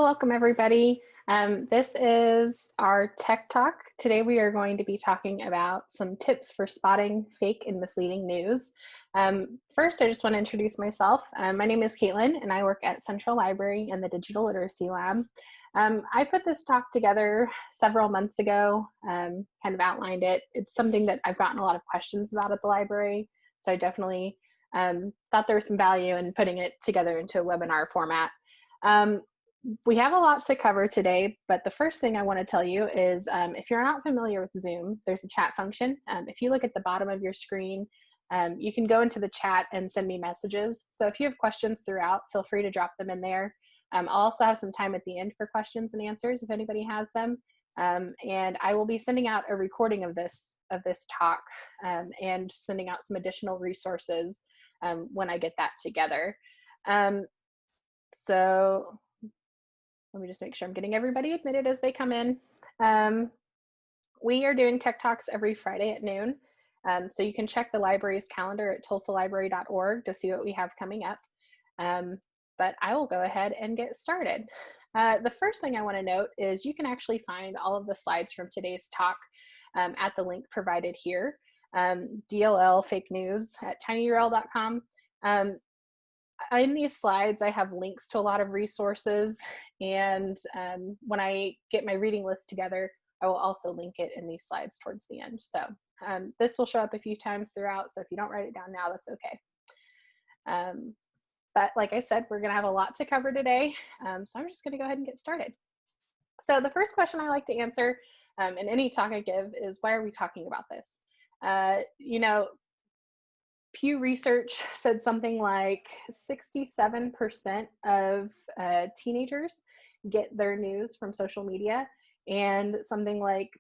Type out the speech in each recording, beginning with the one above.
welcome everybody. This is our Tech Talk. Today we are going to be talking about some tips for spotting fake and misleading news. First, I just want to introduce myself. My name is Caitlin and I work at Central Library in the Digital Literacy Lab. I put this talk together several months ago, kind of outlined it. It's something that I've gotten a lot of questions about at the library, so I definitely thought there was some value in putting it together into a webinar format. We have a lot to cover today, but the first thing I want to tell you is if you're not familiar with Zoom, there's a chat function. If you look at the bottom of your screen, you can go into the chat and send me messages. So if you have questions throughout, feel free to drop them in there. I'll also have some time at the end for questions and answers if anybody has them. And I will be sending out a recording of this talk and sending out some additional resources when I get that together. So let me just make sure I'm getting everybody admitted as they come in. We are doing Tech Talks every Friday at noon. So you can check the library's calendar at tulsalibrary.org to see what we have coming up. But I will go ahead and get started. The first thing I want to note is you can actually find all of the slides from today's talk at the link provided here, DLL fake news at tinyurl.com. In these slides, I have links to a lot of resources, and when I get my reading list together, I will also link it in these slides towards the end. So this will show up a few times throughout, so if you don't write it down now, that's okay. But like I said, we're going to have a lot to cover today, so I'm just going to go ahead and get started. So the first question I like to answer in any talk I give is, why are we talking about this? You know, Pew Research said something like 67% of teenagers get their news from social media, and something like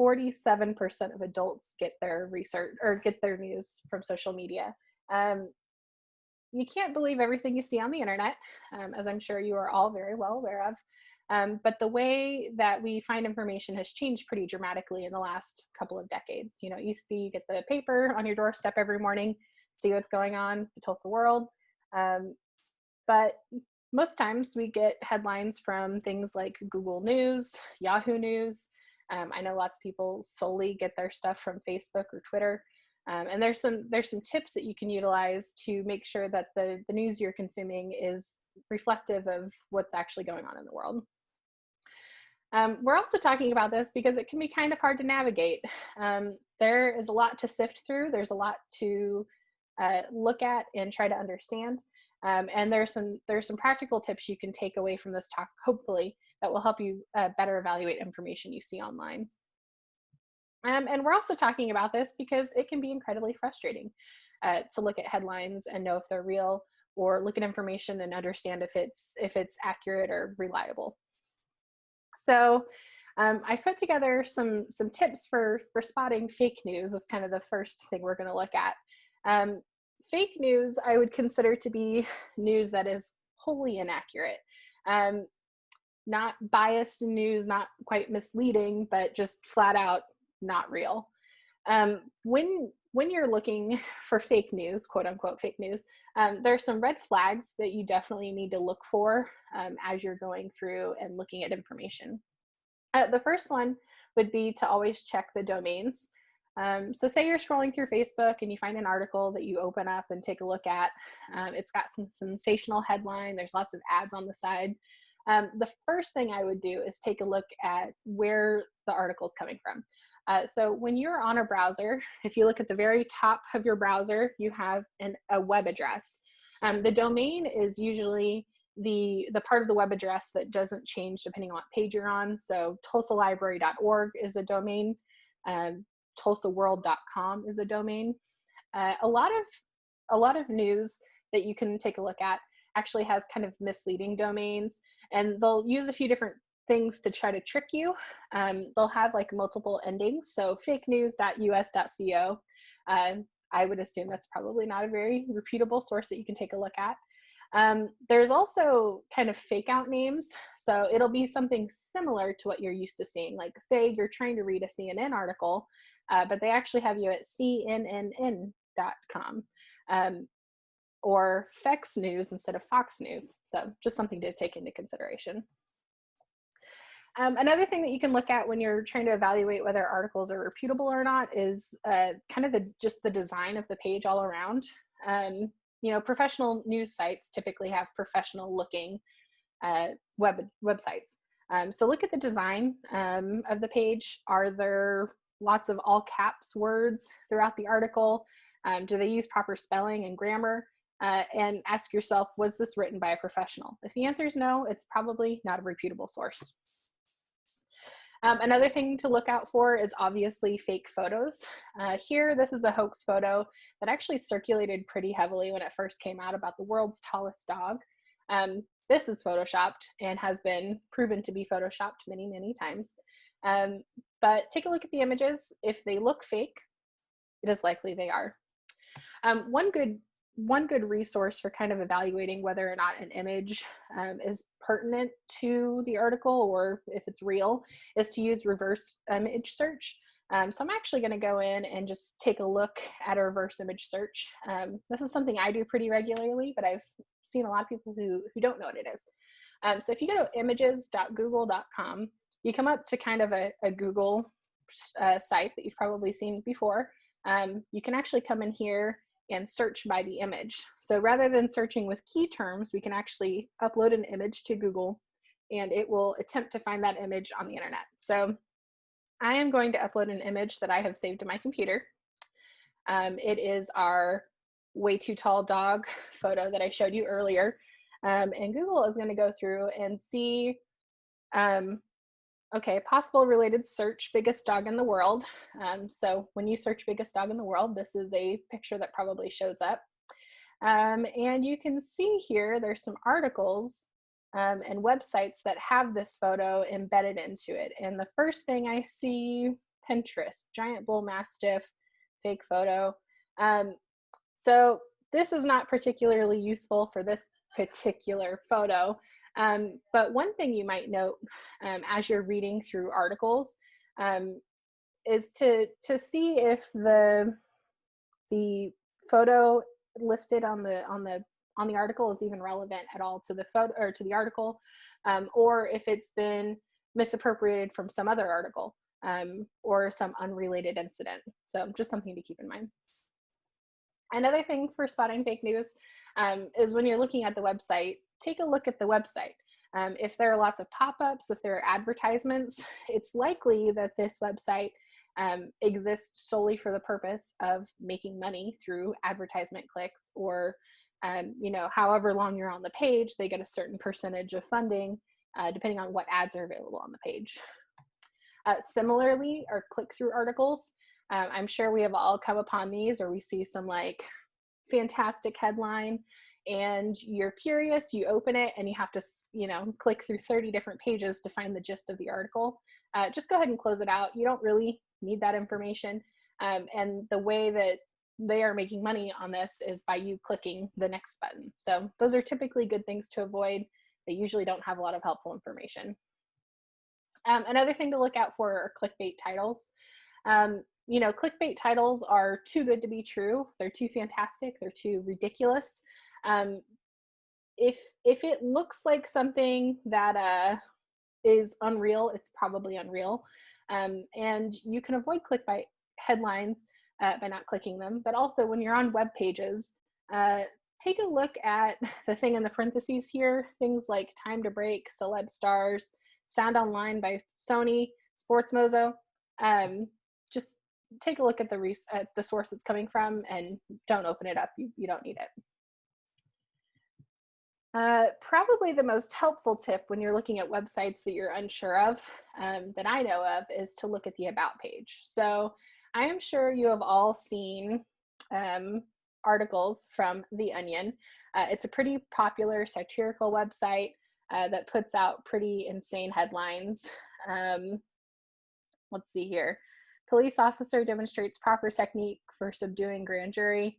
47% of adults get their research or get their news from social media. You can't believe everything you see on the internet, as I'm sure you are all very well aware of. But the way that we find information has changed pretty dramatically in the last couple of decades. You know, it used to be you get the paper on your doorstep every morning, see what's going on, the Tulsa world. But most times we get headlines from things like Google News, Yahoo News. I know lots of people solely get their stuff from Facebook or Twitter. And there's some tips that you can utilize to make sure that the news you're consuming is reflective of what's actually going on in the world. We're also talking about this because it can be kind of hard to navigate. There is a lot to sift through. There's a lot to look at and try to understand. And there's some practical tips you can take away from this talk, hopefully, that will help you better evaluate information you see online. And we're also talking about this because it can be incredibly frustrating to look at headlines and know if they're real, or look at information and understand if it's accurate or reliable. So I've put together some tips for spotting fake news. That's kind of the first thing we're going to look at. Fake news I would consider to be news that is wholly inaccurate. Not biased news, not quite misleading, but just flat out not real. When you're looking for fake news, quote unquote fake news, there are some red flags that you definitely need to look for as you're going through and looking at information. The first one would be to always check the domains. So say you're scrolling through Facebook and you find an article that you open up and take a look at. It's got some sensational headline. There's lots of ads on the side. The first thing I would do is take a look at where the article is coming from. So when you're on a browser, if you look at the very top of your browser, you have a web address. The domain is usually the part of the web address that doesn't change depending on what page you're on. So tulsalibrary.org is a domain. tulsaworld.com is a domain. A lot of news that you can take a look at actually has kind of misleading domains, and they'll use a few different things to try to trick you. They'll have like multiple endings. So fakenews.us.co. I would assume that's probably not a very reputable source that you can take a look at. There's also kind of fake out names. So it'll be something similar to what you're used to seeing. Like say you're trying to read a CNN article, but they actually have you at cnn.com. Or Fex News instead of Fox News. So just something to take into consideration. Another thing that you can look at when you're trying to evaluate whether articles are reputable or not is kind of just the design of the page all around. You know, professional news sites typically have professional looking websites. So look at the design of the page. Are there lots of all caps words throughout the article? Do they use proper spelling and grammar? And ask yourself, was this written by a professional? If the answer is no, it's probably not a reputable source. Another thing to look out for is obviously fake photos. Here, this is a hoax photo that actually circulated pretty heavily when it first came out about the world's tallest dog. This is photoshopped and has been proven to be photoshopped many, many times. But take a look at the images. If they look fake, it is likely they are. One good resource for kind of evaluating whether or not an image is pertinent to the article or if it's real is to use reverse image search. So I'm actually going to go in and just take a look at a reverse image search. This is something I do pretty regularly, but I've seen a lot of people who don't know what it is. So if you go to images.google.com, you come up to kind of a Google site that you've probably seen before. You can actually come in here and search by the image. So rather than searching with key terms, we can actually upload an image to Google and it will attempt to find that image on the internet. So I am going to upload an image that I have saved to my computer. It is our way too tall dog photo that I showed you earlier. And Google is going to go through and see, okay, possible related search, biggest dog in the world. So when you search biggest dog in the world, this is a picture that probably shows up. And you can see here, there's some articles and websites that have this photo embedded into it. And the first thing I see, Pinterest, giant bull mastiff, fake photo. So this is not particularly useful for this particular photo. But one thing you might note as you're reading through articles is to see if the photo listed on the article is even relevant at all to the photo or to the article, or if it's been misappropriated from some other article or some unrelated incident. So just something to keep in mind. Another thing for spotting fake news is when you're looking at the website, take a look at the website. If there are lots of pop-ups, if there are advertisements, it's likely that this website exists solely for the purpose of making money through advertisement clicks, or you know, however long you're on the page, they get a certain percentage of funding depending on what ads are available on the page. Similarly, our click-through articles, I'm sure we have all come upon these, or we see some like fantastic headline and you're curious, you open it and you have to, you know, click through 30 different pages to find the gist of the article. Just go ahead and close it out. You don't really need that information. And the way that they are making money on this is by you clicking the next button. So those are typically good things to avoid. They usually don't have a lot of helpful information. Another thing to look out for are clickbait titles. You know, clickbait titles are too good to be true. They're too fantastic. They're too ridiculous. If it looks like something that is unreal, it's probably unreal. And you can avoid clickbait headlines by not clicking them. But also when you're on web pages, take a look at the thing in the parentheses here, things like Time to Break, Celeb Stars, Sound Online by Sony, Sports Mozo. Just take a look at the source it's coming from and don't open it up. You don't need it. Probably the most helpful tip when you're looking at websites that you're unsure of, that I know of, is to look at the About page. So I am sure you have all seen articles from The Onion. It's a pretty popular satirical website that puts out pretty insane headlines. Let's see here. Police officer demonstrates proper technique for subduing grand jury.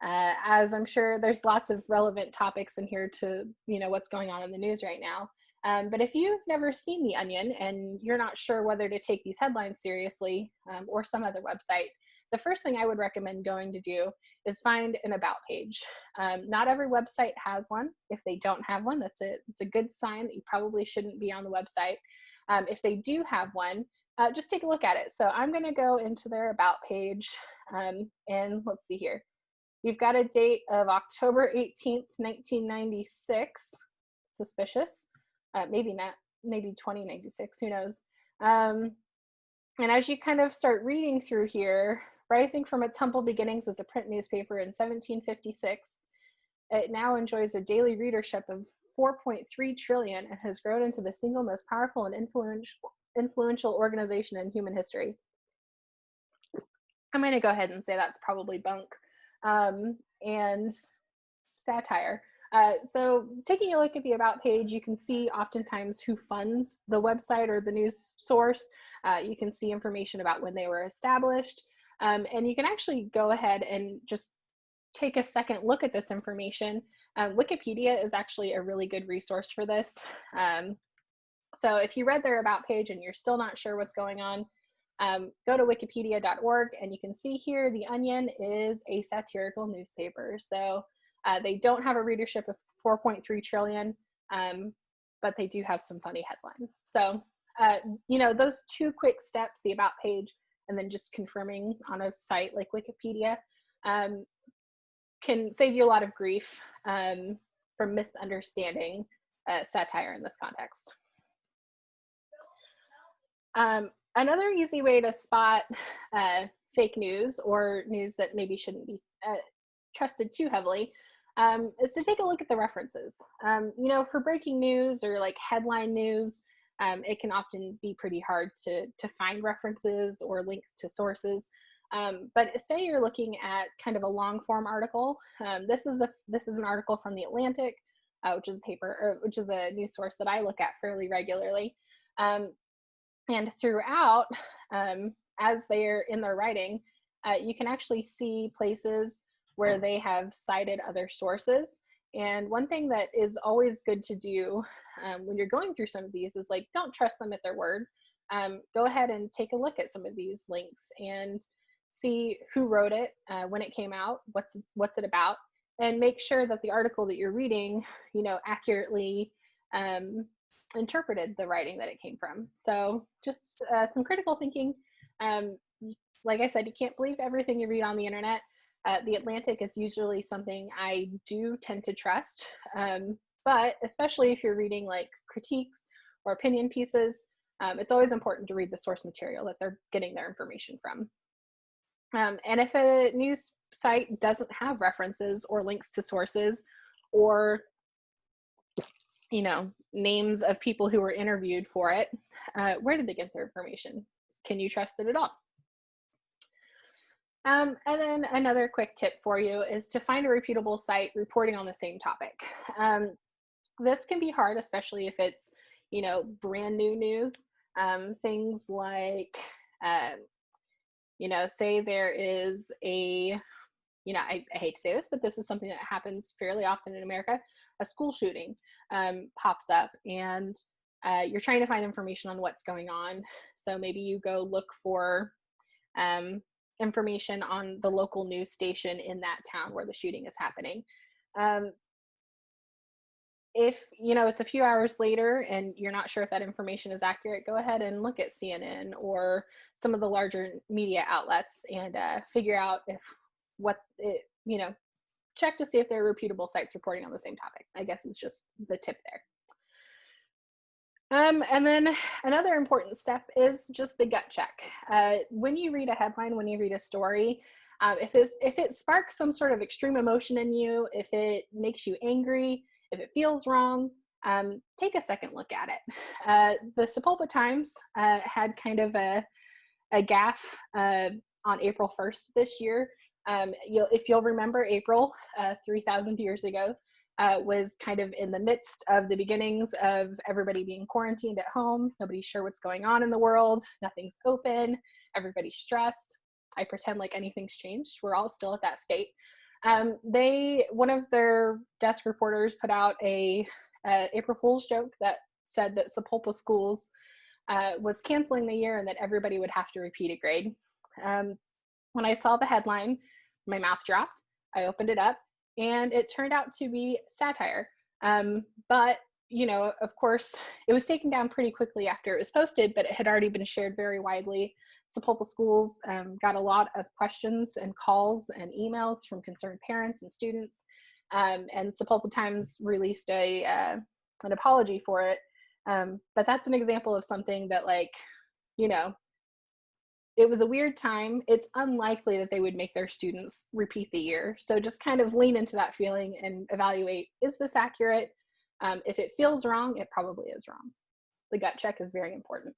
As I'm sure there's lots of relevant topics in here to, you know, what's going on in the news right now. But if you've never seen The Onion and you're not sure whether to take these headlines seriously or some other website, the first thing I would recommend going to do is find an About page. Not every website has one. If they don't have one, it's a good sign that you probably shouldn't be on the website. If they do have one, just take a look at it. So I'm going to go into their About page, and let's see here. You've got a date of October 18th, 1996. Suspicious. Maybe not, maybe 2096, who knows. And as you kind of start reading through here, rising from its humble beginnings as a print newspaper in 1756, it now enjoys a daily readership of 4.3 trillion and has grown into the single most powerful and influential organization in human history. I'm going to go ahead and say that's probably bunk and satire. So taking a look at the About page, you can see oftentimes who funds the website or the news source. You can see information about when they were established. And you can actually go ahead and just take a second look at this information. Wikipedia is actually a really good resource for this. So if you read their About page and you're still not sure what's going on, go to wikipedia.org, and you can see here The Onion is a satirical newspaper. So they don't have a readership of 4.3 trillion, but they do have some funny headlines. So, you know, those two quick steps, the About page and then just confirming on a site like Wikipedia, can save you a lot of grief from misunderstanding satire in this context. Another easy way to spot fake news or news that maybe shouldn't be trusted too heavily is to take a look at the references. You know, for breaking news or like headline news, it can often be pretty hard to find references or links to sources. But say you're looking at kind of a long form article. This is an article from The Atlantic, which is a paper, or which is a news source that I look at fairly regularly. And throughout, as they're in their writing, you can actually see places where they have cited other sources. And one thing that is always good to do when you're going through some of these is like, don't trust them at their word. Go ahead and take a look at some of these links and see who wrote it, when it came out, what's it about, and make sure that the article that you're reading, you know, accurately interpreted the writing that it came from. So just some critical thinking. Like I said, you can't believe everything you read on the internet. The Atlantic is usually something I do tend to trust, but especially if you're reading like critiques or opinion pieces, it's always important to read the source material that they're getting their information from. And if a news site doesn't have references or links to sources or, you know, names of people who were interviewed for it, where did they get their information? Can you trust it at all? And then another quick tip for you is to find a reputable site reporting on the same topic. This can be hard, especially if it's, you know, brand new news. Things like, you know, say there is a, you know, I hate to say this, but this is something that happens fairly often in America. A school shooting pops up, and you're trying to find information on what's going on. So maybe you go look for information on the local news station in that town where the shooting is happening. If, you know, it's a few hours later and you're not sure if that information is accurate, go ahead and look at CNN or some of the larger media outlets and figure out if you know, check to see if there are reputable sites reporting on the same topic. I guess is just the tip there. And then another important step is just the gut check. When you read a headline, when you read a story, if it sparks some sort of extreme emotion in you, if it makes you angry, if it feels wrong, take a second look at it. The Sepulpa Times had kind of a gaffe on April 1st this year. If you'll remember, April 3,000 years ago was kind of in the midst of the beginnings of everybody being quarantined at home. Nobody's sure what's going on in the world. Nothing's open. Everybody's stressed. I pretend like anything's changed. We're all still at that state. One of their desk reporters put out a April Fool's joke that said that Sepulpa Schools was canceling the year and that everybody would have to repeat a grade. When I saw the headline, my mouth dropped. I opened it up, and it turned out to be satire. But you know, of course, it was taken down pretty quickly after it was posted, but it had already been shared very widely. Sapulpa schools got a lot of questions and calls and emails from concerned parents and students. And Sapulpa Times released an apology for it. But that's an example of something that, like, you know, it was a weird time. It's unlikely that they would make their students repeat the year. So just kind of lean into that feeling and evaluate, is this accurate? If it feels wrong, it probably is wrong. The gut check is very important.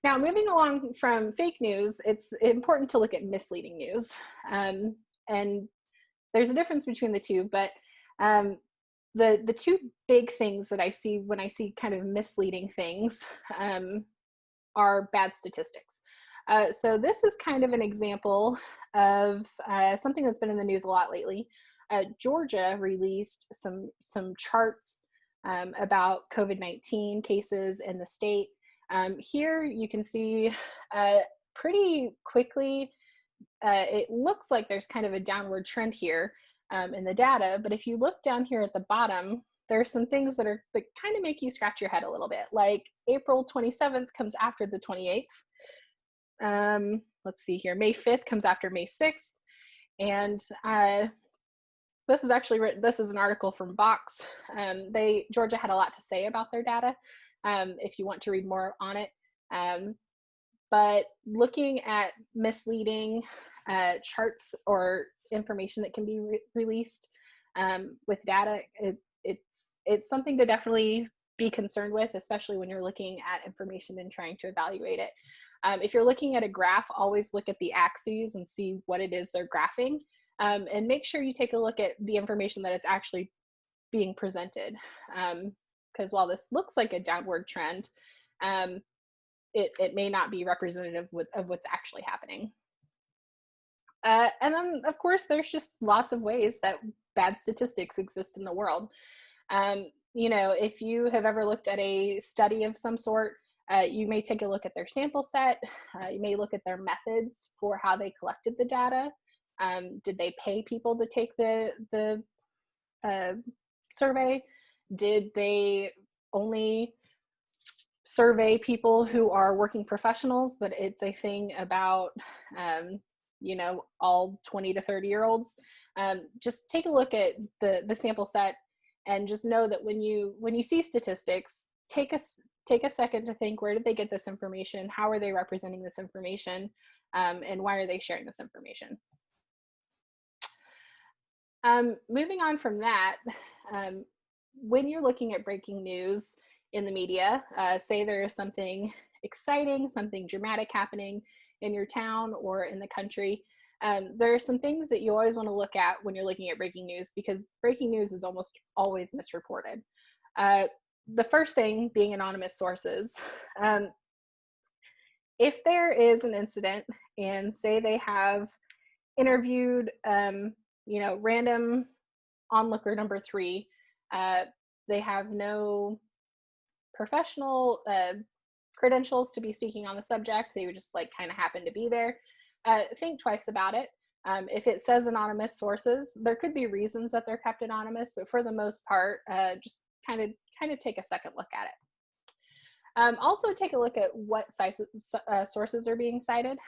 Now, moving along from fake news, it's important to look at misleading news. And there's a difference between the two, but the two big things that I see when I see kind of misleading things are bad statistics. So this is kind of an example of something that's been in the news a lot lately. Georgia released some charts about COVID-19 cases in the state. Here you can see pretty quickly, it looks like there's kind of a downward trend here in the data, but if you look down here at the bottom, there are some things that kind of make you scratch your head a little bit, like April 27th comes after the 28th. Let's see here, May 5th comes after May 6th. And this is actually written, this is an article from Vox. Georgia had a lot to say about their data, if you want to read more on it. But looking at misleading charts or information that can be released with data, it's something to definitely be concerned with, especially when you're looking at information and trying to evaluate it. If you're looking at a graph, always look at the axes and see what it is they're graphing, and make sure you take a look at the information that it's actually being presented. Because while this looks like a downward trend, it may not be representative of what's actually happening. And then, of course, there's just lots of ways that bad statistics exist in the world. You know, if you have ever looked at a study of some sort, you may take a look at their sample set. You may look at their methods for how they collected the data. Did they pay people to take the survey? Did they only survey people who are working professionals, but it's a thing about you know, all 20 to 30-year-olds? Just take a look at the sample set, and just know that when you see statistics, take a second to think, where did they get this information? How are they representing this information? And why are they sharing this information? Moving on from that, when you're looking at breaking news in the media, say there is something exciting, something dramatic happening in your town or in the country, there are some things that you always want to look at when you're looking at breaking news, because breaking news is almost always misreported. The first thing being anonymous sources. If there is an incident and say they have interviewed, you know, random onlooker number 3, they have no professional credentials to be speaking on the subject, they would just like kind of happen to be there, think twice about it. If it says anonymous sources, there could be reasons that they're kept anonymous, but for the most part, just kind of take a second look at it. Also take a look at what sources are being cited,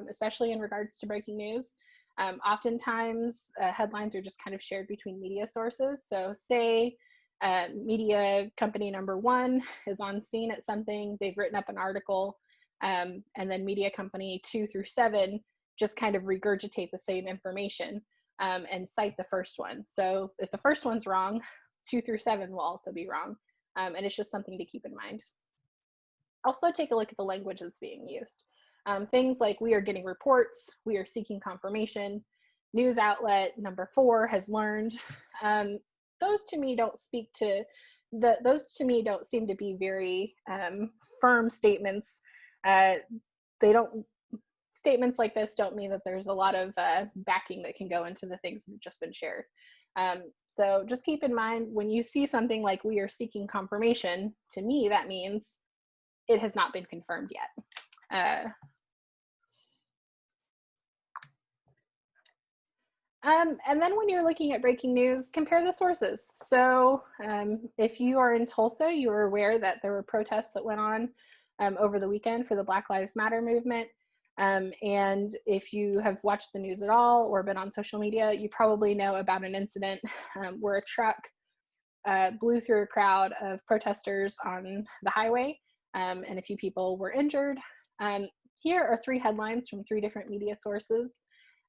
especially in regards to breaking news. Oftentimes headlines are just kind of shared between media sources. So say media company number 1 is on scene at something, they've written up an article, and then media company 2 through 7 just kind of regurgitate the same information and cite the first one. So if the first one's wrong, 2 through 7 will also be wrong, and it's just something to keep in mind. Also take a look at the language that's being used. Things like, we are getting reports, we are seeking confirmation, news outlet number 4 has learned. Those to me don't speak to, those to me don't seem to be very firm statements. Statements like this don't mean that there's a lot of backing that can go into the things that have just been shared. So just keep in mind, when you see something like, we are seeking confirmation, to me that means it has not been confirmed yet. And then when you're looking at breaking news, compare the sources. So if you are in Tulsa, you are aware that there were protests that went on over the weekend for the Black Lives Matter movement. And if you have watched the news at all or been on social media, you probably know about an incident where a truck blew through a crowd of protesters on the highway, and a few people were injured. Here are three headlines from three different media sources.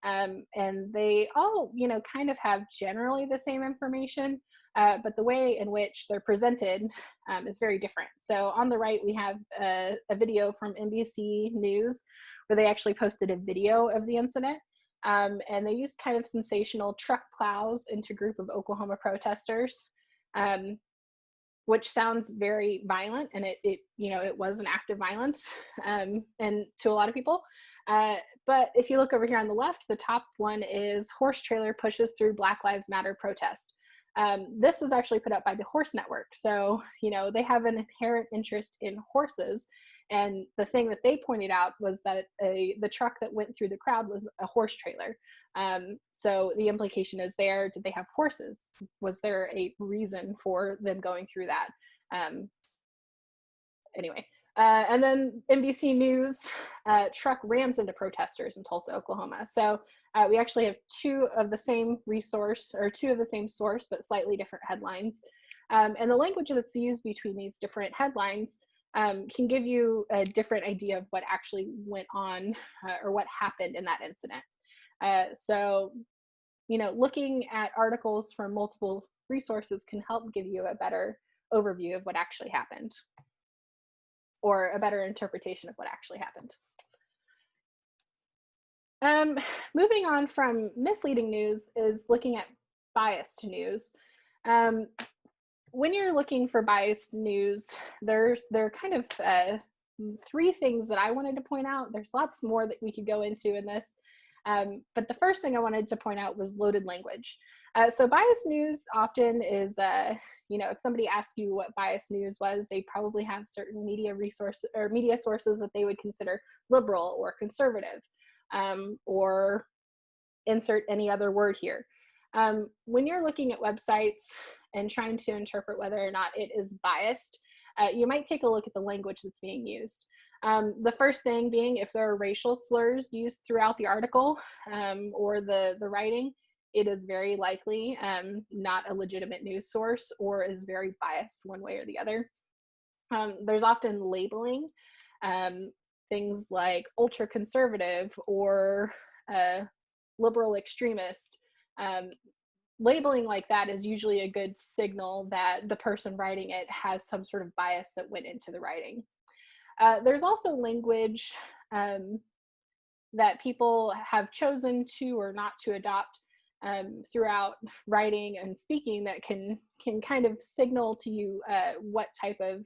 And they all, kind of have generally the same information, but the way in which they're presented is very different. So on the right, we have a video from NBC News where they actually posted a video of the incident. And they used kind of sensational truck plows into a group of Oklahoma protesters, which sounds very violent, and it was an act of violence, and to a lot of people. But if you look over here on the left, the top one is horse trailer pushes through Black Lives Matter protest. This was actually put up by the Horse Network. So, they have an inherent interest in horses. And the thing that they pointed out was that the truck that went through the crowd was a horse trailer. So the implication is there, did they have horses? Was there a reason for them going through that? Anyway. And then NBC News, truck rams into protesters in Tulsa, Oklahoma. So we actually have two of the same source, but slightly different headlines. And the language that's used between these different headlines can give you a different idea of what actually went on or what happened in that incident. So, looking at articles from multiple resources can help give you a better overview of what actually happened, or a better interpretation of what actually happened. Moving on from misleading news is looking at biased news. When you're looking for biased news, there are kind of three things that I wanted to point out. There's lots more that we could go into in this. But the first thing I wanted to point out was loaded language. So biased news often is, if somebody asked you what biased news was, they probably have certain media sources that they would consider liberal or conservative, or insert any other word here. When you're looking at websites and trying to interpret whether or not it is biased, you might take a look at the language that's being used. The first thing being, if there are racial slurs used throughout the article or the writing, it is very likely not a legitimate news source or is very biased one way or the other. There's often labeling, things like ultra conservative or liberal extremist. Labeling like that is usually a good signal that the person writing it has some sort of bias that went into the writing. There's also language that people have chosen to or not to adopt throughout writing and speaking that can kind of signal to you what type of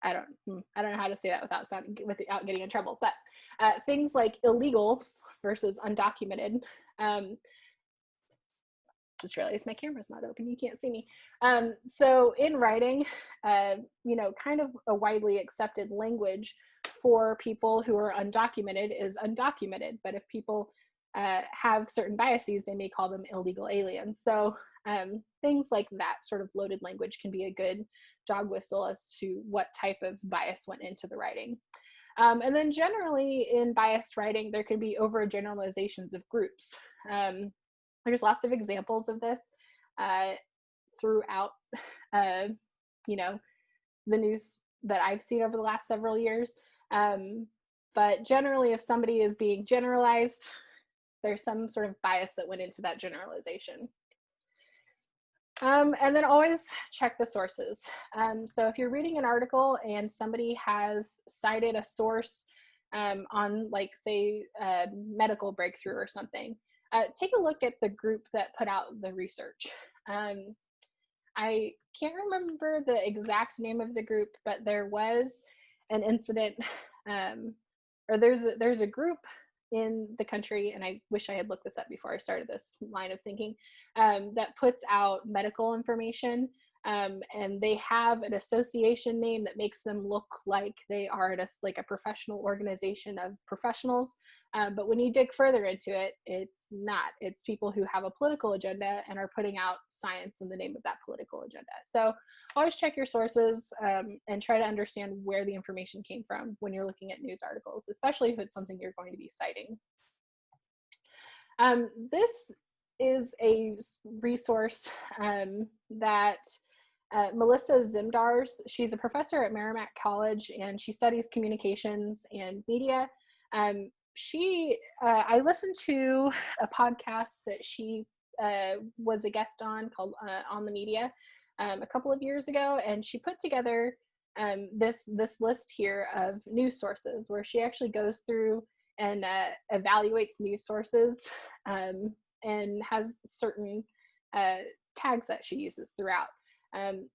I don't know how to say that without getting in trouble, but things like illegals versus undocumented. Just realized my camera's not open, you can't see me. So in writing, kind of a widely accepted language for people who are undocumented is undocumented, but if people have certain biases, they may call them illegal aliens. So things like that sort of loaded language can be a good dog whistle as to what type of bias went into the writing. And then generally in biased writing, there can be overgeneralizations of groups. There's lots of examples of this throughout, the news that I've seen over the last several years. But generally, if somebody is being generalized, there's some sort of bias that went into that generalization. And then always check the sources. So if you're reading an article and somebody has cited a source on, like, say, a medical breakthrough or something, take a look at the group that put out the research. I can't remember the exact name of the group, but there was an incident, or there's a group in the country, and I wish I had looked this up before I started this line of thinking, that puts out medical information and they have an association name that makes them look like they are like a professional organization of professionals. But when you dig further into it, it's not. It's people who have a political agenda and are putting out science in the name of that political agenda. So always check your sources and try to understand where the information came from when you're looking at news articles, especially if it's something you're going to be citing. This is a resource that Melissa Zimdars, she's a professor at Merrimack College, and she studies communications and media. I listened to a podcast that she was a guest on called On the Media a couple of years ago, and she put together this list here of news sources where she actually goes through and evaluates news sources and has certain tags that she uses throughout.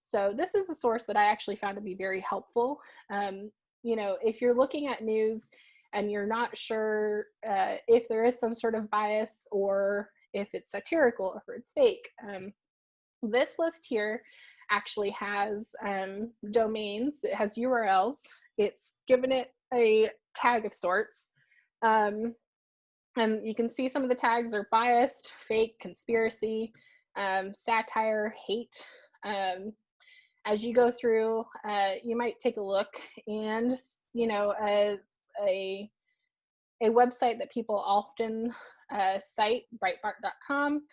So this is a source that I actually found to be very helpful. If you're looking at news and you're not sure if there is some sort of bias or if it's satirical or if it's fake, this list here actually has domains, it has URLs, it's given it a tag of sorts. And you can see some of the tags are biased, fake, conspiracy, satire, hate. As you go through, you might take a look, and a website that people often cite, Breitbart.com,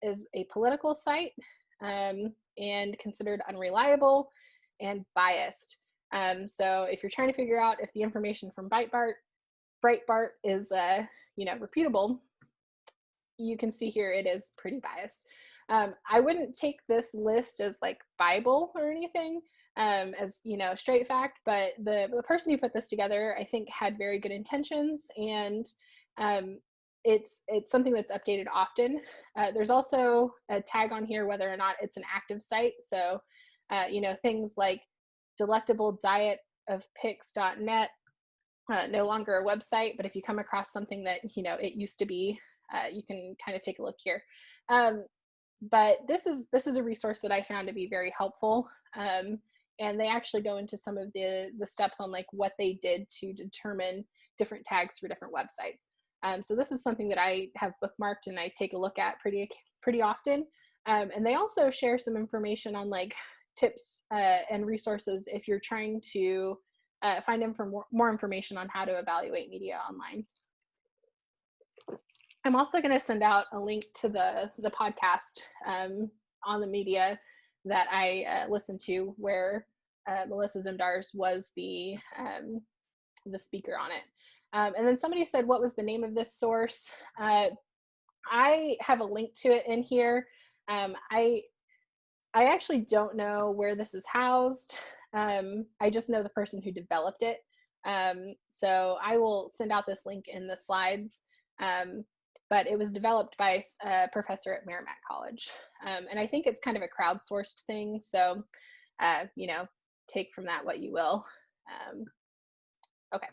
is a political site and considered unreliable and biased. So if you're trying to figure out if the information from Breitbart is reputable, you can see here it is pretty biased. I wouldn't take this list as like Bible or anything, as straight fact, but the person who put this together, I think, had very good intentions, and it's something that's updated often. There's also a tag on here whether or not it's an active site. So things like delectable diet of pics.net, no longer a website, but if you come across something that it used to be, you can kind of take a look here. But this is a resource that I found to be very helpful, and they actually go into some of the steps on like what they did to determine different tags for different websites. So this is something that I have bookmarked and I take a look at pretty often. And they also share some information on like tips and resources if you're trying to find more information on how to evaluate media online. I'm also going to send out a link to the podcast On the Media that I listened to, where Melissa Zimdars was the speaker on it. And then somebody said, what was the name of this source? I have a link to it in here. I actually don't know where this is housed. I just know the person who developed it. So I will send out this link in the slides. But it was developed by a professor at Merrimack College. And I think it's kind of a crowdsourced thing. So, take from that what you will. Okay.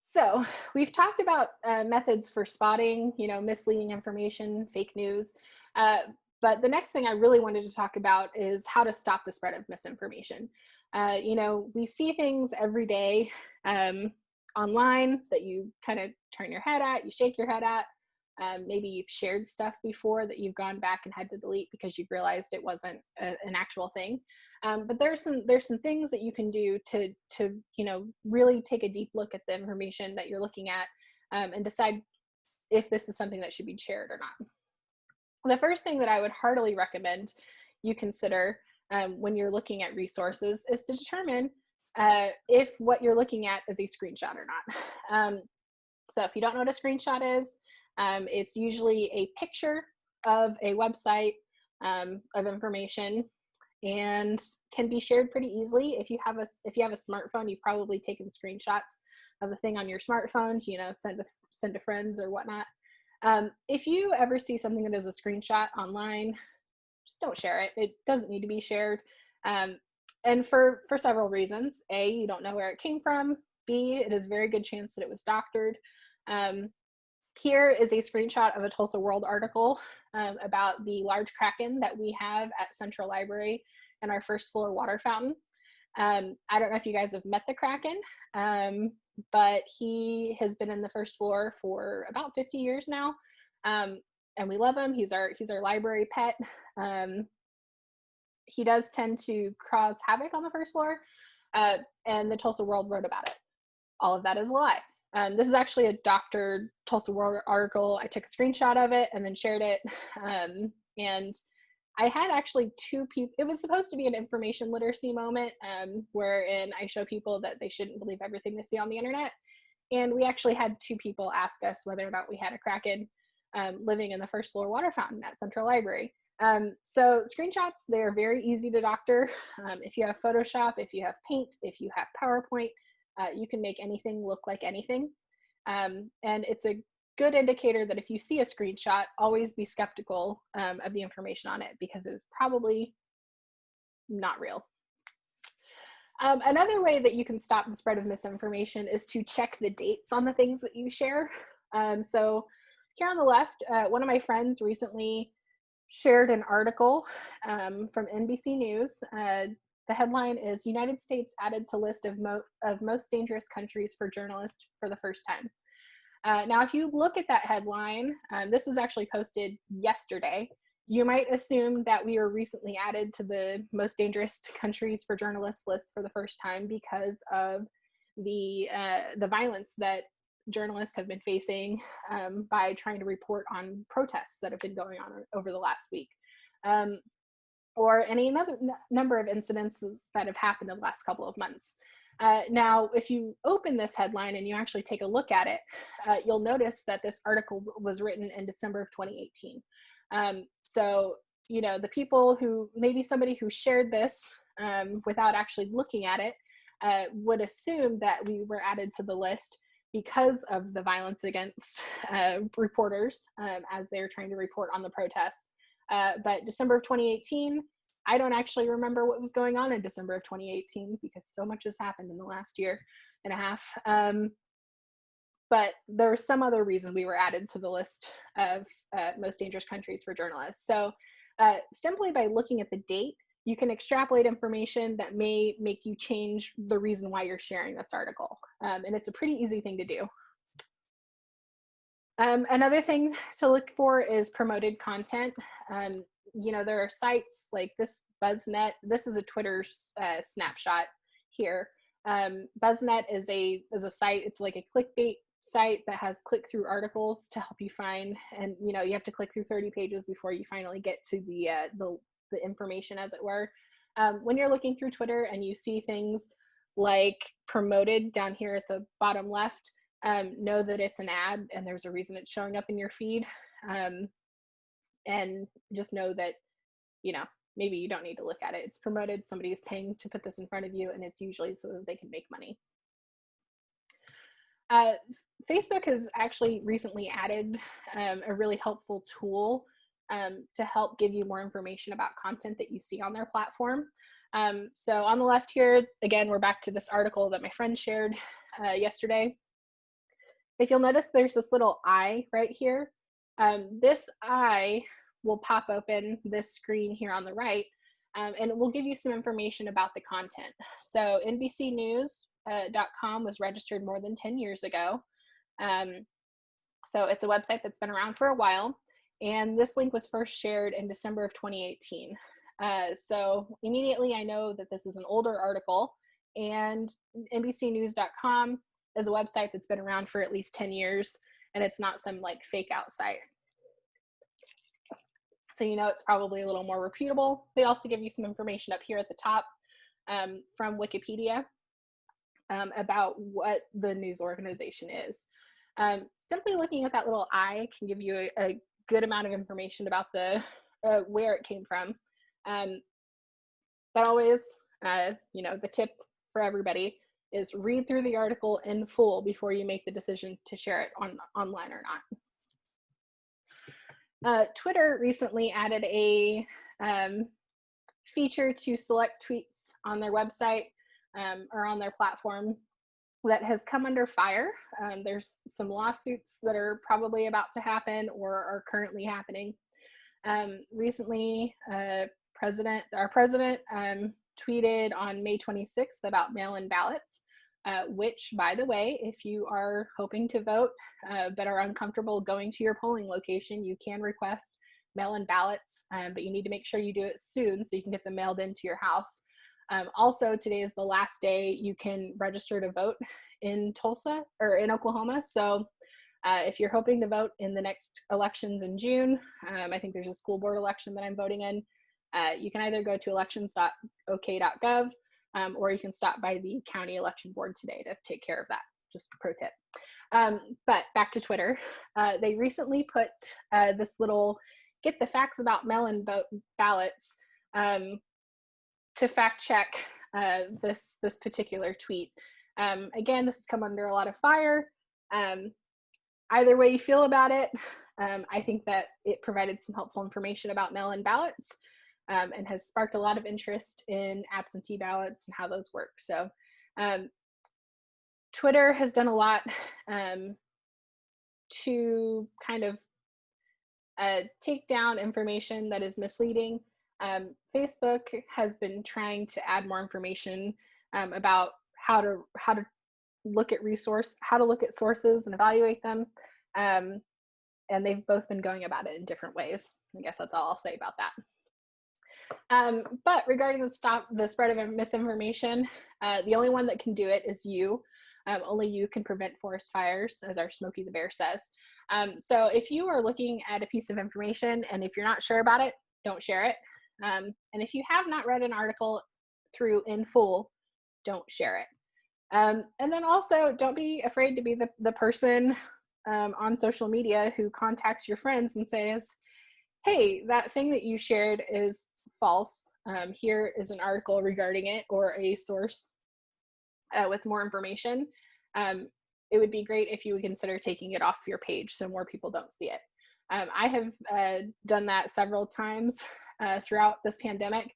So we've talked about methods for spotting, misleading information, fake news. But the next thing I really wanted to talk about is how to stop the spread of misinformation. We see things every day online that you kind of turn your head at, you shake your head at. Maybe you've shared stuff before that you've gone back and had to delete because you've realized it wasn't an actual thing. But there's some things that you can do to really take a deep look at the information that you're looking at and decide if this is something that should be shared or not. The first thing that I would heartily recommend you consider when you're looking at resources is to determine if what you're looking at is a screenshot or not. So if you don't know what a screenshot is, it's usually a picture of a website of information and can be shared pretty easily. If you have a smartphone, you've probably taken screenshots of the thing on your smartphone, send to friends or whatnot. If you ever see something that is a screenshot online, just don't share it. It doesn't need to be shared. And for several reasons. A, you don't know where it came from. B, it is a very good chance that it was doctored. Here is a screenshot of a Tulsa World article about the large kraken that we have at Central Library and our first floor water fountain. I don't know if you guys have met the kraken, but he has been in the first floor for about 50 years now, and we love him. He's our library pet. He does tend to cause havoc on the first floor, and the Tulsa World wrote about it. All of that is a lie. This is actually a doctored Tulsa World article. I took a screenshot of it and then shared it. And I had actually two people, it was supposed to be an information literacy moment wherein I show people that they shouldn't believe everything they see on the internet. And we actually had two people ask us whether or not we had a kraken living in the first floor water fountain at Central Library. So screenshots, they're very easy to doctor. If you have Photoshop, if you have Paint, if you have PowerPoint, you can make anything look like anything. And it's a good indicator that if you see a screenshot, always be skeptical of the information on it because it was probably not real. Another way that you can stop the spread of misinformation is to check the dates on the things that you share. So here on the left, one of my friends recently shared an article from NBC News. The headline is United States added to list of most dangerous countries for journalists for the first time. Now, if you look at that headline, this was actually posted yesterday. You might assume that we were recently added to the most dangerous countries for journalists list for the first time because of the violence that journalists have been facing by trying to report on protests that have been going on over the last week. Or any other number of incidences that have happened in the last couple of months. Now, if you open this headline and you actually take a look at it, you'll notice that this article was written in December of 2018. So, you know, the people who, maybe somebody who shared this without actually looking at it would assume that we were added to the list because of the violence against reporters as they're trying to report on the protests. But December of 2018, I don't actually remember what was going on in December of 2018 because so much has happened in the last year and a half. But there's some other reason we were added to the list of most dangerous countries for journalists. So simply by looking at the date, you can extrapolate information that may make you change the reason why you're sharing this article. And it's a pretty easy thing to do. Another thing to look for is promoted content. You know, there are sites like this BuzzNet. This is a Twitter snapshot here. BuzzNet is a site. It's like a clickbait site that has click-through articles to help you find. And you know, you have to click through 30 pages before you finally get to the information, as it were. When you're looking through Twitter and you see things like promoted down here at the bottom left, know that it's an ad and there's a reason it's showing up in your feed. And just know that, you know, maybe you don't need to look at it. It's promoted, somebody is paying to put this in front of you, and it's usually so that they can make money. Facebook has actually recently added a really helpful tool to help give you more information about content that you see on their platform. So on the left here, again, we're back to this article that my friend shared yesterday. If you'll notice, there's this little eye right here. This eye will pop open this screen here on the right, and it will give you some information about the content. So NBCnews.com was registered more than 10 years ago. So it's a website that's been around for a while. And this link was first shared in December of 2018. So immediately I know that this is an older article, and NBCnews.com is a website that's been around for at least 10 years, and it's not some like fake out site. So you know it's probably a little more reputable. They also give you some information up here at the top from Wikipedia about what the news organization is. Simply looking at that little eye can give you a good amount of information about the where it came from. But always, you know, the tip for everybody is read through the article in full before you make the decision to share it online or not. Twitter recently added a feature to select tweets on their website or on their platform that has come under fire. There's some lawsuits that are probably about to happen or are currently happening. Recently, our president tweeted on May 26th about mail-in ballots, which, by the way, if you are hoping to vote but are uncomfortable going to your polling location, you can request mail-in ballots, but you need to make sure you do it soon so you can get them mailed into your house. Also, today is the last day you can register to vote in Tulsa or in Oklahoma. So if you're hoping to vote in the next elections in June, I think there's a school board election that I'm voting in. You can either go to elections.ok.gov or you can stop by the county election board today to take care of that. Just a pro tip. But back to Twitter. They recently put this little get the facts about mail-in ballots to fact check this particular tweet. Again, this has come under a lot of fire. Either way you feel about it, I think that it provided some helpful information about mail-in ballots and has sparked a lot of interest in absentee ballots and how those work. So Twitter has done a lot to kind of take down information that is misleading. Facebook has been trying to add more information about how to look at sources and evaluate them. And they've both been going about it in different ways. I guess that's all I'll say about that. But regarding the spread of misinformation, the only one that can do it is you. Only you can prevent forest fires, as our Smokey the Bear says. So if you are looking at a piece of information and if you're not sure about it, don't share it. And if you have not read an article through in full, don't share it. And then also, don't be afraid to be the person on social media who contacts your friends and says, hey, that thing that you shared is false. Here is an article regarding it or a source with more information. It would be great if you would consider taking it off your page so more people don't see it. I have done that several times throughout this pandemic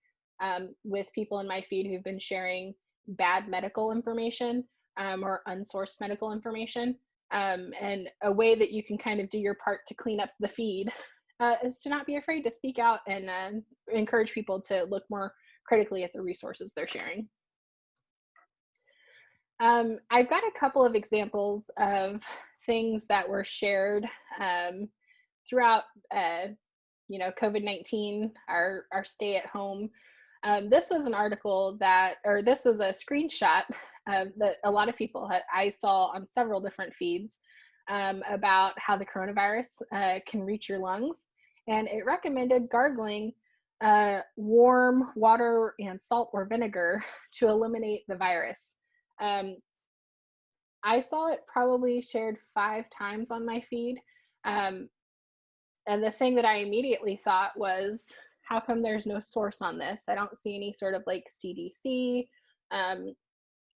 with people in my feed who've been sharing bad medical information or unsourced medical information. And a way that you can kind of do your part to clean up the feed is to not be afraid to speak out and encourage people to look more critically at the resources they're sharing. I've got a couple of examples of things that were shared throughout COVID-19, our stay at home. This was an article this was a screenshot that a lot of people I saw on several different feeds about how the coronavirus can reach your lungs. And it recommended gargling warm water and salt or vinegar to eliminate the virus. I saw it probably shared 5 times on my feed. And the thing that I immediately thought was, how come there's no source on this? I don't see any sort of like CDC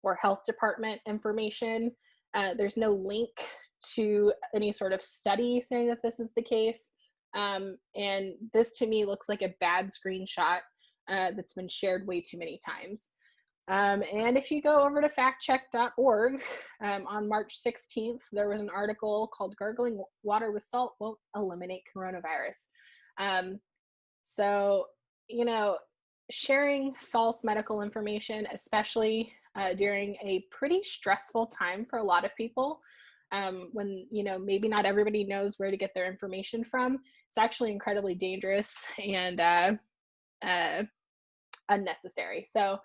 or health department information. There's no link to any sort of study saying that this is the case. And this to me looks like a bad screenshot that's been shared way too many times. And if you go over to factcheck.org, on March 16th, there was an article called Gargling Water with Salt Won't Eliminate Coronavirus. So, sharing false medical information, especially during a pretty stressful time for a lot of people, when, maybe not everybody knows where to get their information from, it's actually incredibly dangerous and unnecessary. So,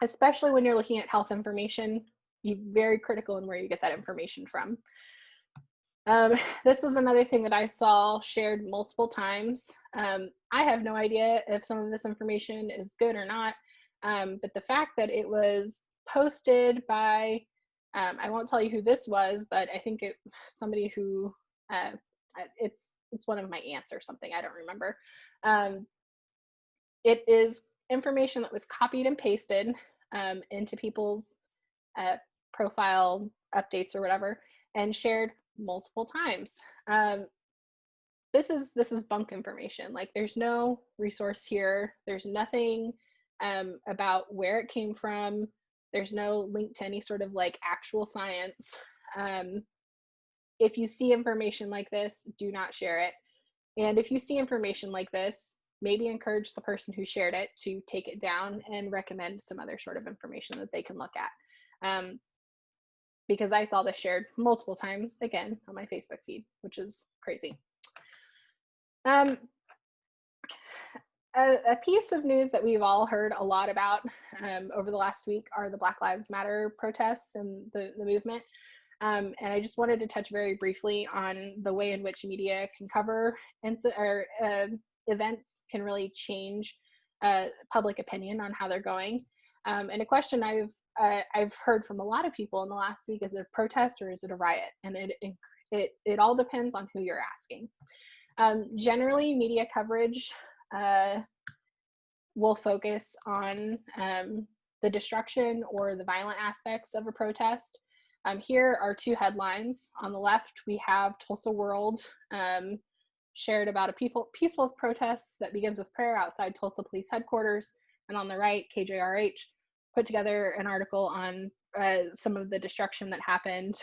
especially when you're looking at health information, you're very critical in where you get that information from. This was another thing that I saw shared multiple times. I have no idea if some of this information is good or not, but the fact that it was posted by, I won't tell you who this was, but I think somebody who, it's one of my aunts or something, I don't remember. It is information that was copied and pasted into people's profile updates or whatever and shared multiple times. This is bunk information. Like, there's no resource here. There's nothing about where it came from, There's no link to any sort of like actual science. If you see information like this, do not share it. And if you see information like this, maybe encourage the person who shared it to take it down and recommend some other sort of information that they can look at. Because I saw this shared multiple times, again, on my Facebook feed, which is crazy. A piece of news that we've all heard a lot about over the last week are the Black Lives Matter protests and the movement. And I just wanted to touch very briefly on the way in which media can cover events can really change public opinion on how they're going. And a question I've heard from a lot of people in the last week: is it a protest or is it a riot? And it all depends on who you're asking. Generally, media coverage will focus on the destruction or the violent aspects of a protest. Here are two headlines. On the left, we have Tulsa World shared about a peaceful protest that begins with prayer outside Tulsa Police Headquarters. And on the right, KJRH put together an article on some of the destruction that happened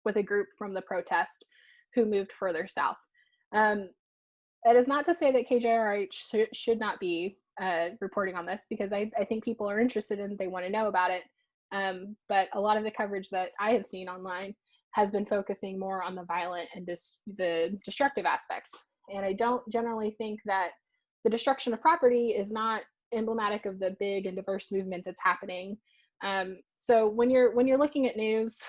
with a group from the protest who moved further south. That is not to say that KJRH should not be reporting on this, because I think people are interested and they want to know about it. But a lot of the coverage that I have seen online has been focusing more on the violent and the destructive aspects. And I don't generally think that the destruction of property is not emblematic of the big and diverse movement that's happening. So when you're looking at news,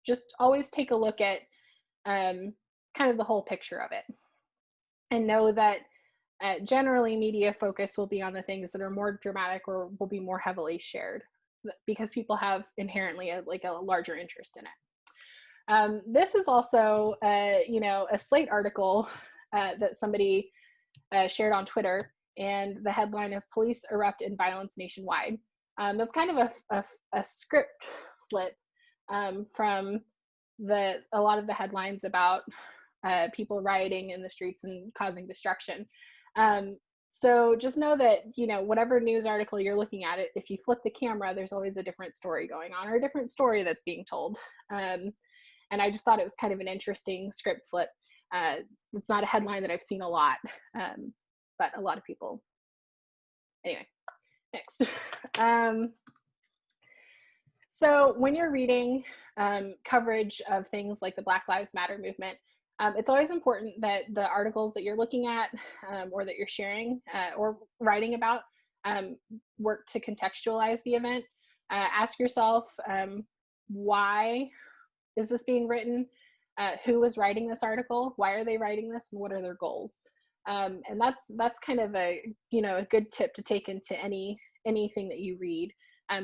just always take a look at kind of the whole picture of it, and know that generally media focus will be on the things that are more dramatic or will be more heavily shared, because people have inherently a larger interest in it. This is also a Slate article that somebody shared on Twitter, and the headline is "Police Erupt in Violence Nationwide." That's kind of a script flip from a lot of the headlines about people rioting in the streets and causing destruction. So just know that, whatever news article you're looking at, if you flip the camera, there's always a different story going on, or a different story that's being told. And I just thought it was kind of an interesting script flip. It's not a headline that I've seen a lot, but a lot of people. Anyway, next. So when you're reading coverage of things like the Black Lives Matter movement, it's always important that the articles that you're looking at or that you're sharing or writing about work to contextualize the event. Ask yourself, why is this being written? Who is writing this article? Why are they writing this? And what are their goals? And that's kind of a good tip to take into anything that you read.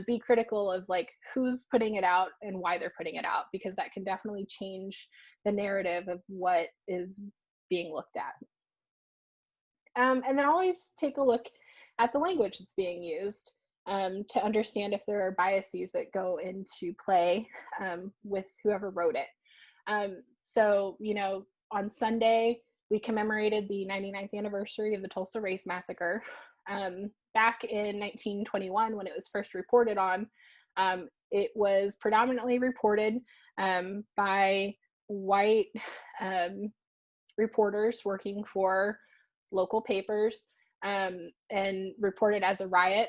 Be critical of who's putting it out and why they're putting it out, because that can definitely change the narrative of what is being looked at. And then always take a look at the language that's being used to understand if there are biases that go into play with whoever wrote it. So, on Sunday, we commemorated the 99th anniversary of the Tulsa Race Massacre. Back in 1921, when it was first reported on, it was predominantly reported by white reporters working for local papers and reported as a riot.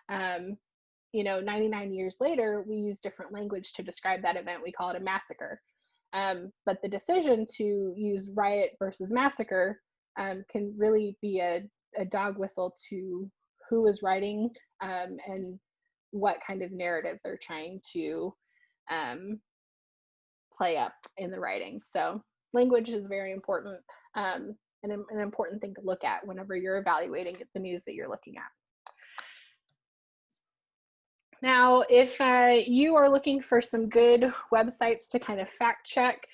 99 years later, we use different language to describe that event. We call it a massacre. But the decision to use riot versus massacre can really be a dog whistle to who is writing and what kind of narrative they're trying to play up in the writing. So language is very important and an important thing to look at whenever you're evaluating the news that you're looking at. Now, if you are looking for some good websites to kind of fact check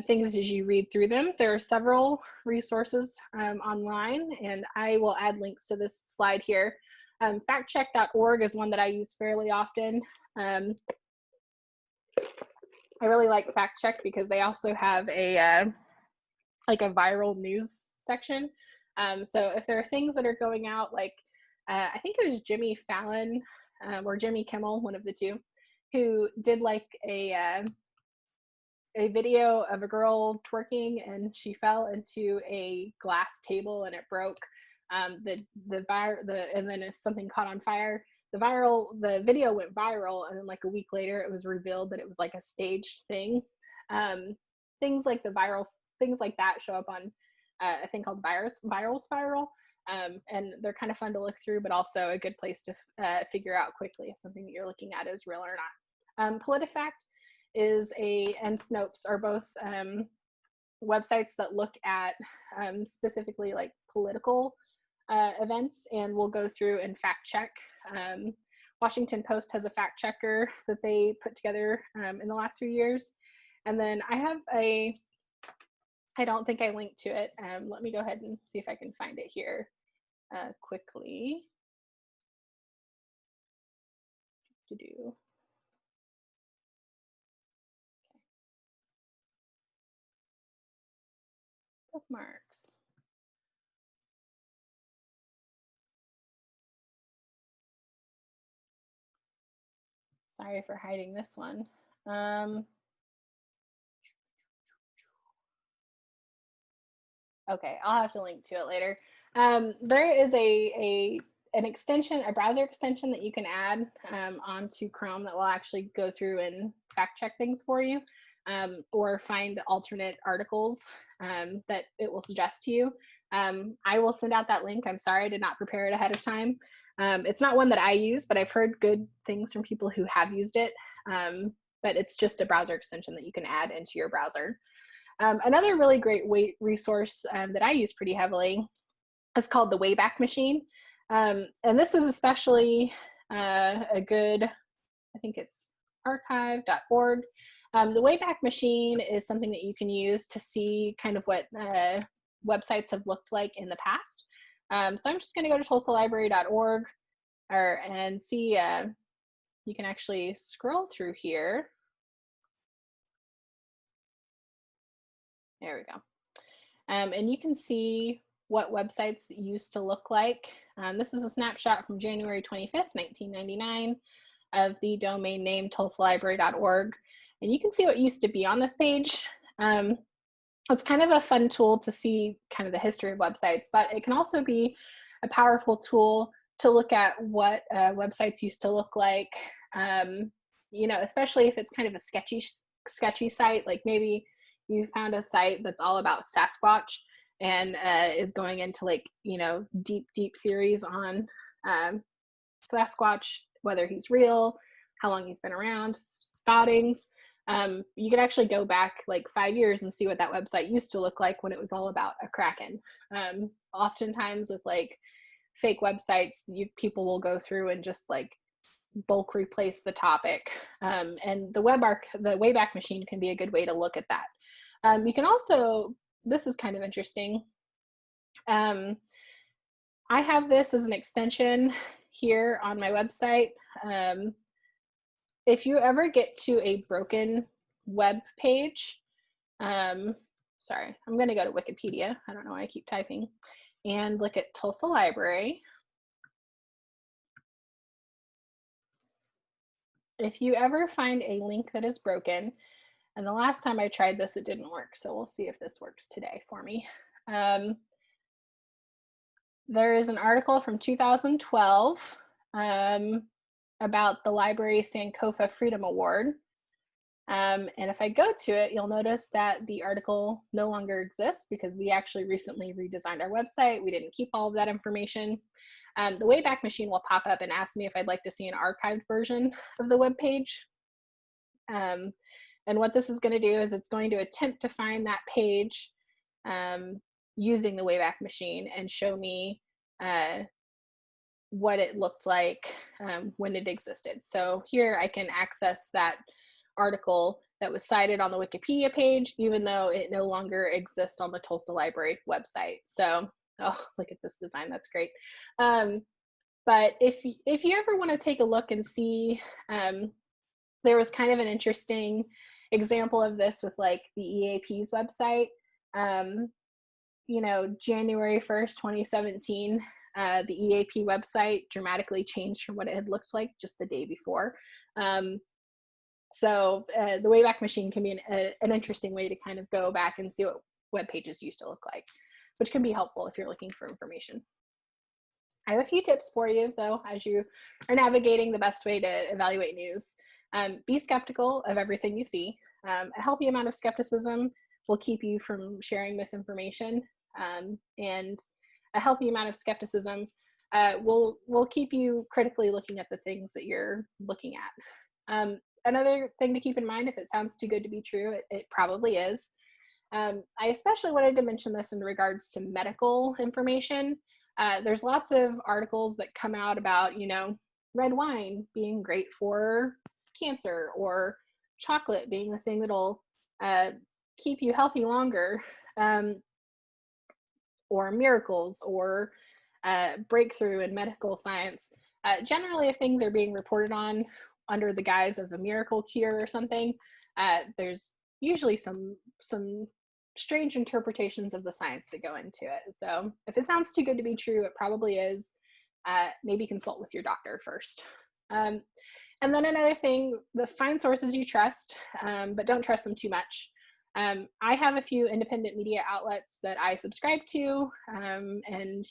things as you read through them, there are several resources online, and I will add links to this slide here. Factcheck.org is one that I use fairly often. I really like FactCheck because they also have a viral news section. So if there are things that are going out, like I think it was Jimmy Fallon or Jimmy Kimmel, one of the two, who did like a video of a girl twerking and she fell into a glass table and it broke. And then if something caught on fire, the video went viral, and then like a week later it was revealed that it was like a staged thing. um, Things like things like that show up on a thing called viral spiral. And they're kind of fun to look through, but also a good place to figure out quickly if something that you're looking at is real or not. PolitiFact and Snopes are both websites that look at specifically like political events, and will go through and fact check. Washington Post has a fact checker that they put together in the last few years. And then I don't think I linked to it. Let me go ahead and see if I can find it here quickly. To do. Bookmarks. Sorry for hiding this one. Okay, I'll have to link to it later. There is an extension, a browser extension that you can add onto Chrome that will actually go through and fact check things for you, or find alternate articles that it will suggest to you. I will send out that link. I'm sorry I did not prepare it ahead of time. It's not one that I use, but I've heard good things from people who have used it. But it's just a browser extension that you can add into your browser. Another really great resource that I use pretty heavily is called the Wayback Machine. And this is especially a good, I think it's archive.org. The Wayback Machine is something that you can use to see kind of what websites have looked like in the past. So I'm just going to go to tulsalibrary.org and see, you can actually scroll through here. There we go. And you can see what websites used to look like. This is a snapshot from January 25th, 1999 of the domain name tulsalibrary.org. And you can see what used to be on this page. It's kind of a fun tool to see kind of the history of websites, but it can also be a powerful tool to look at what websites used to look like, you know, especially if it's kind of a sketchy site, like maybe you found a site that's all about Sasquatch and is going into like, you know, deep theories on Sasquatch, whether he's real, how long he's been around, spottings. You can actually go back like 5 years and see what that website used to look like when it was all about a kraken. Oftentimes with like fake websites, people will go through and just like bulk replace the topic. And the Wayback Machine can be a good way to look at that. You can also, this is kind of interesting. I have this as an extension here on my website. If you ever get to a broken web page, sorry, I'm going to go to Wikipedia. I don't know why I keep typing, and look at Tulsa Library. If you ever find a link that is broken, and the last time I tried this, it didn't work, so we'll see if this works today for me. There is an article from 2012 about the Library Sankofa Freedom Award. And if I go to it, you'll notice that the article no longer exists because we actually recently redesigned our website. We didn't keep all of that information. The Wayback Machine will pop up and ask me if I'd like to see an archived version of the web page. And what this is going to do is it's going to attempt to find that page using the Wayback Machine and show me what it looked like when it existed. So here I can access that article that was cited on the Wikipedia page, even though it no longer exists on the Tulsa Library website. So, oh, look at this design, that's great. But if you ever want to take a look and see, there was kind of an interesting example of this with like the EAP's website. You know, January 1st, 2017, The EAP website dramatically changed from what it had looked like just the day before. So the Wayback Machine can be an interesting way to kind of go back and see what web pages used to look like, which can be helpful if you're looking for information. I have a few tips for you, though, as you are navigating the best way to evaluate news. Be skeptical of everything you see. A healthy amount of skepticism will keep you from sharing misinformation, and a healthy amount of skepticism will keep you critically looking at the things that you're looking at. Another thing to keep in mind, if it sounds too good to be true, it probably is. I especially wanted to mention this in regards to medical information. There's lots of articles that come out about, red wine being great for cancer, or chocolate being the thing that'll keep you healthy longer, or miracles, or breakthrough in medical science. Generally, if things are being reported on under the guise of a miracle cure or something, there's usually some strange interpretations of the science that go into it. So if it sounds too good to be true, it probably is. Maybe consult with your doctor first. And then another thing, find sources you trust, but don't trust them too much. I have a few independent media outlets that I subscribe to, and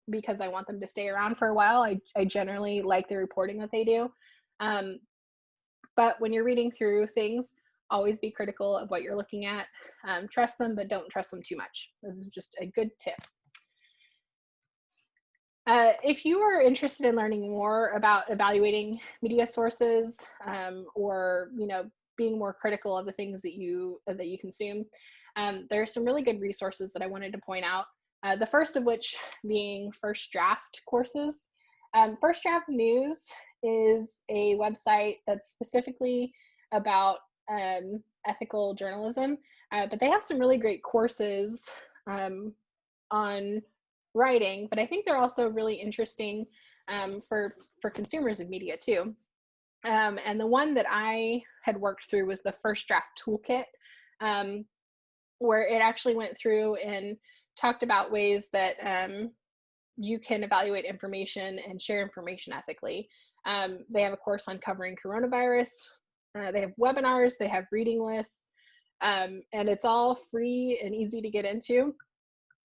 because I want them to stay around for a while, I generally like the reporting that they do. But when you're reading through things, always be critical of what you're looking at. Trust them, but don't trust them too much. This is just a good tip. If you are interested in learning more about evaluating media sources, or being more critical of the things that you consume, there are some really good resources that I wanted to point out. The first of which being First Draft courses. First Draft News is a website that's specifically about ethical journalism, but they have some really great courses on writing, but I think they're also really interesting for consumers of media too. And the one that I had worked through was the First Draft Toolkit, where it actually went through and talked about ways that you can evaluate information and share information ethically. They have a course on covering coronavirus. They have webinars, they have reading lists, and it's all free and easy to get into.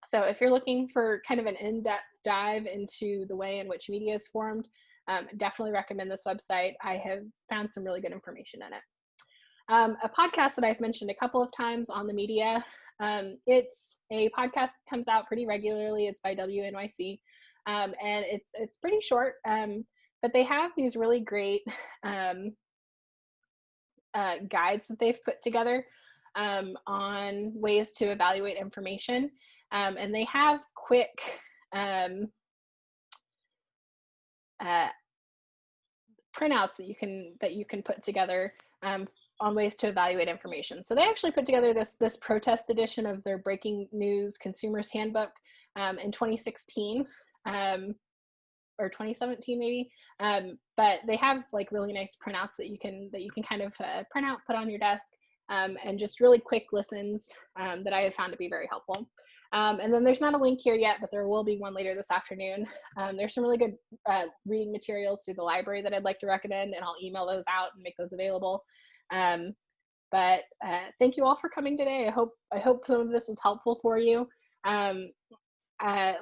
So if you're looking for kind of an in-depth dive into the way in which media is formed, definitely recommend this website. I have found some really good information in it. A podcast that I've mentioned a couple of times on the media, it's a podcast that comes out pretty regularly. It's by WNYC, and it's pretty short, but they have these really great guides that they've put together on ways to evaluate information, and they have quick printouts that you can put together on ways to evaluate information. So they actually put together this protest edition of their Breaking News Consumer's Handbook in 2016. Or 2017 maybe, but they have like really nice printouts that you can kind of print out, put on your desk, and just really quick listens that I have found to be very helpful. And then there's not a link here yet, but there will be one later this afternoon. There's some really good reading materials through the library that I'd like to recommend, and I'll email those out and make those available. But thank you all for coming today. I hope some of this was helpful for you.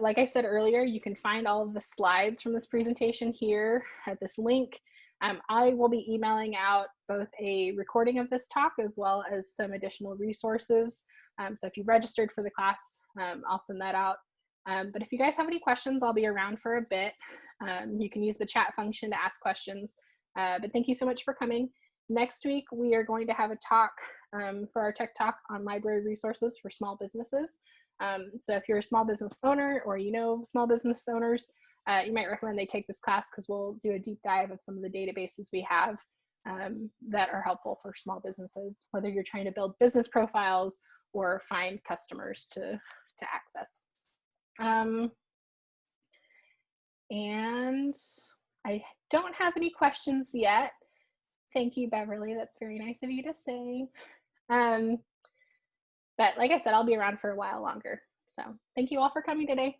Like I said earlier, you can find all of the slides from this presentation here at this link. I will be emailing out both a recording of this talk as well as some additional resources. So if you registered for the class, I'll send that out. But if you guys have any questions, I'll be around for a bit. You can use the chat function to ask questions. But thank you so much for coming. Next week, we are going to have a talk for our tech talk on library resources for small businesses. So if you're a small business owner or small business owners, you might recommend they take this class, because we'll do a deep dive of some of the databases we have that are helpful for small businesses, whether you're trying to build business profiles or find customers to access. And I don't have any questions yet. Thank you, Beverly. That's very nice of you to say. But like I said, I'll be around for a while longer. So thank you all for coming today.